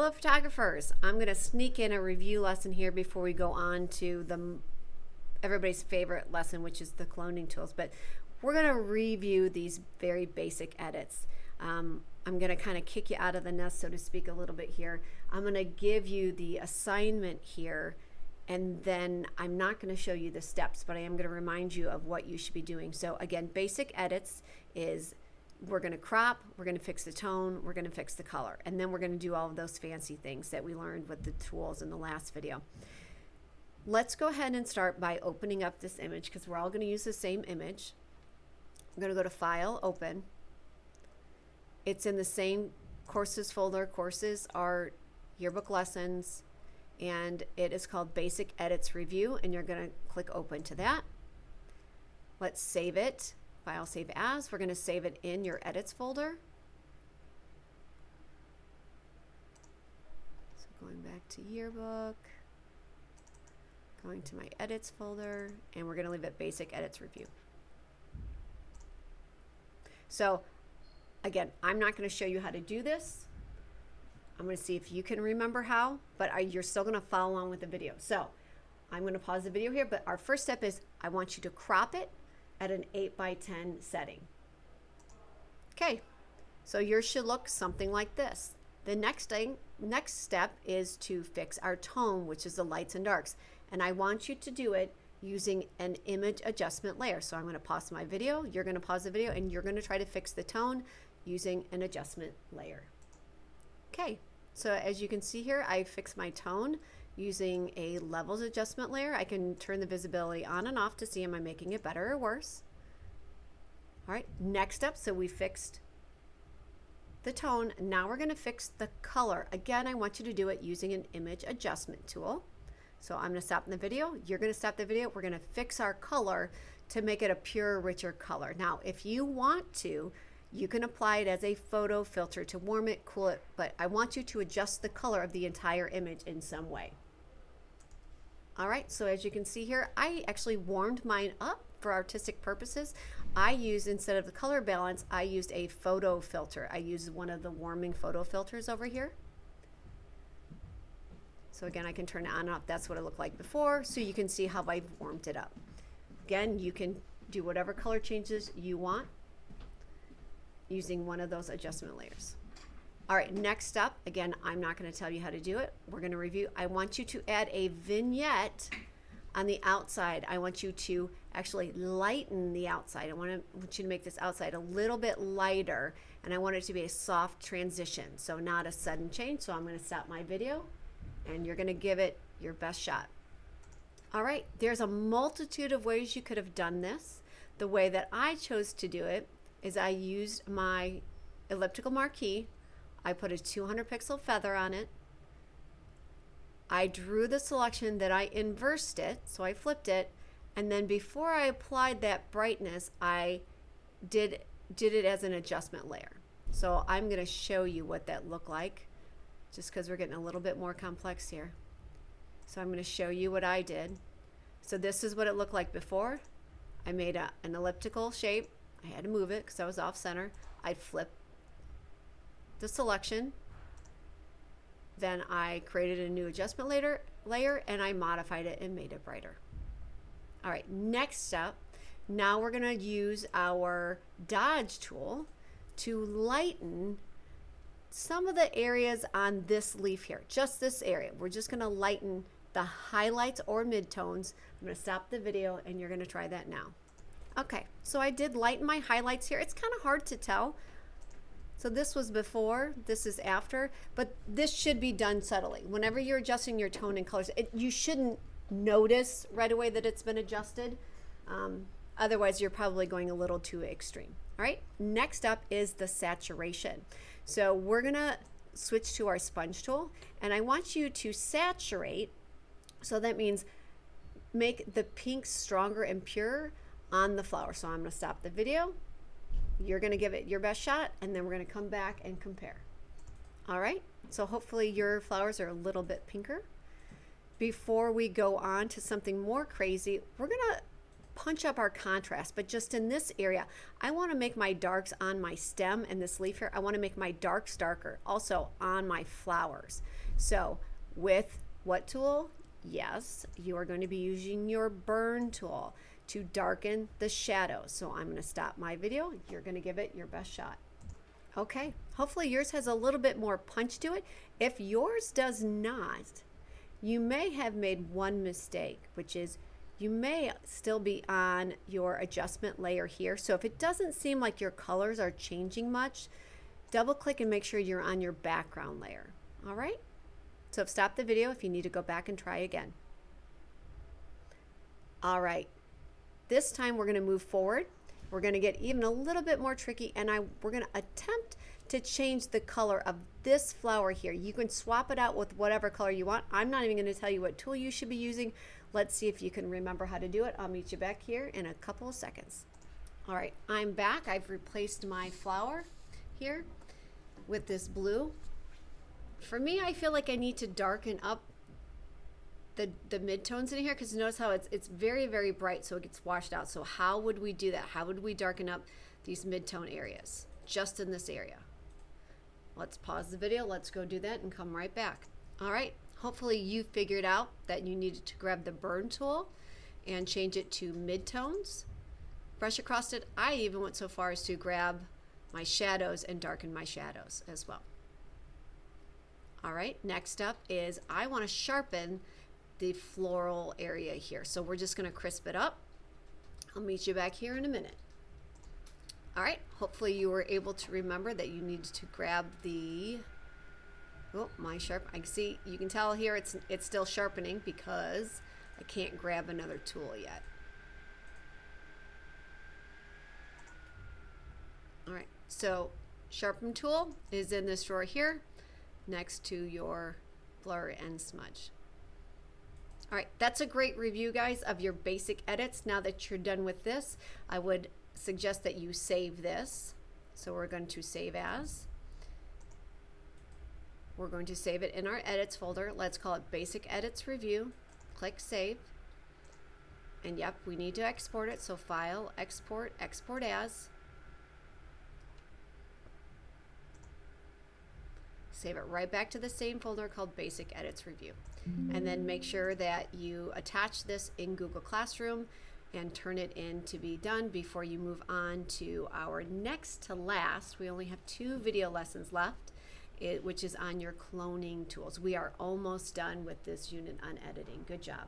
Hello photographers, I'm going to sneak in a review lesson here before we go on to everybody's favorite lesson, which is the cloning tools. But we're going to review these very basic edits. I'm going to kind of kick you out of the nest, so to speak, a little bit here. I'm going to give you the assignment here, and then I'm not going to show you the steps, but I am going to remind you of what you should be doing. So again, basic edits is we're going to crop, we're going to fix the tone, we're going to fix the color, and then we're going to do all of those fancy things that we learned with the tools in the last video. Let's go ahead and start by opening up this image because we're all going to use the same image. I'm going to go to File, Open. It's in the same courses folder. Courses are yearbook lessons, and it is called Basic Edits Review, and you're going to click Open to that. Let's save it. File, Save As. We're going to save it in your Edits folder. So going back to Yearbook, going to my Edits folder, and we're going to leave it Basic Edits Review. So again, I'm not going to show you how to do this. I'm going to see if you can remember how, but you're still going to follow along with the video. So I'm going to pause the video here, but our first step is I want you to crop it at an 8:10 setting. Okay, so yours should look something like this. The next step is to fix our tone, which is the lights and darks, and I want you to do it using an image adjustment layer. So I'm going to pause my video, you're going to pause the video, and you're going to try to fix the tone using an adjustment layer. Okay, so as you can see here, I fixed my tone using a levels adjustment layer. I can turn the visibility on and off to see am I making it better or worse. All right, next up, so we fixed the tone. Now we're going to fix the color. Again, I want you to do it using an image adjustment tool. So I'm going to stop the video. You're going to stop the video. We're going to fix our color to make it a pure, richer color. Now, if you want to, you can apply it as a photo filter to warm it, cool it, but I want you to adjust the color of the entire image in some way. All right, so as you can see here, I actually warmed mine up for artistic purposes. I used, instead of the color balance, I used a photo filter. I used one of the warming photo filters over here. So again, I can turn it on and off. That's what it looked like before, so you can see how I've warmed it up. Again, you can do whatever color changes you want using one of those adjustment layers. All right, next up, again, I'm not going to tell you how to do it. We're going to review. I want you to add a vignette on the outside. I want you to actually lighten the outside. I want you to make this outside a little bit lighter, and I want it to be a soft transition, so not a sudden change. So I'm going to stop my video, and you're going to give it your best shot. All right, there's a multitude of ways you could have done this. The way that I chose to do it is I used my elliptical marquee. I put a 200 pixel feather on it. I drew the selection, that I inversed it, so I flipped it, and then before I applied that brightness, I did it as an adjustment layer. So I'm going to show you what that looked like, just because we're getting a little bit more complex here. So I'm going to show you what I did. So this is what it looked like before. I made an elliptical shape. I had to move it because I was off center. I flipped the selection, then I created a new adjustment layer, and I modified it and made it brighter. All right, next step, now we're going to use our dodge tool to lighten some of the areas on this leaf here, just this area. We're just going to lighten the highlights or midtones. I'm going to stop the video, and you're going to try that now. Okay, so I did lighten my highlights here. It's kind of hard to tell. So this was before, this is after, but this should be done subtly. Whenever you're adjusting your tone and colors, you shouldn't notice right away that it's been adjusted. Otherwise, you're probably going a little too extreme. All right, next up is the saturation. So we're gonna switch to our sponge tool, and I want you to saturate, so that means make the pink stronger and purer on the flower. So I'm gonna stop the video. You're going to give it your best shot, and then we're going to come back and compare. All right, so hopefully your flowers are a little bit pinker. Before we go on to something more crazy, we're going to punch up our contrast, but just in this area, I want to make my darks on my stem and this leaf here. I want to make my darks darker, also on my flowers. So with what tool? Yes, you are going to be using your burn tool to darken the shadows. So I'm going to stop my video. You're going to give it your best shot. Okay, hopefully yours has a little bit more punch to it. If yours does not, you may have made one mistake, which is you may still be on your adjustment layer here. So if it doesn't seem like your colors are changing much, double click and make sure you're on your background layer. All right? So stop the video if you need to go back and try again. All right, this time we're going to move forward. We're going to get even a little bit more tricky, and we're going to attempt to change the color of this flower here. You can swap it out with whatever color you want. I'm not even going to tell you what tool you should be using. Let's see if you can remember how to do it. I'll meet you back here in a couple of seconds. All right, I'm back. I've replaced my flower here with this blue. For me, I feel like I need to darken up the midtones in here, because notice how it's very, very bright, so it gets washed out. So how would we do that? How would we darken up these midtone areas just in this area? Let's pause the video. Let's go do that and come right back. All right, hopefully you figured out that you needed to grab the burn tool and change it to midtones. Brush across it. I even went so far as to grab my shadows and darken my shadows as well. All right, next up is I want to sharpen the floral area here. So we're just going to crisp it up. I'll meet you back here in a minute. All right, hopefully you were able to remember that you needed to grab the, oh, my sharp, I see, you can tell here it's still sharpening because I can't grab another tool yet. All right, so sharpen tool is in this drawer here next to your blur and smudge. All right, that's a great review, guys, of your basic edits. Now that you're done with this, I would suggest that you save this. So we're going to save as. We're going to save it in our edits folder. Let's call it Basic Edits Review. Click Save. And yep, we need to export it. So File, Export, Export As. Save it right back to the same folder called Basic Edits Review. And then make sure that you attach this in Google Classroom and turn it in to be done before you move on to our next to last. We only have 2 video lessons left, which is on your cloning tools. We are almost done with this unit on editing. Good job.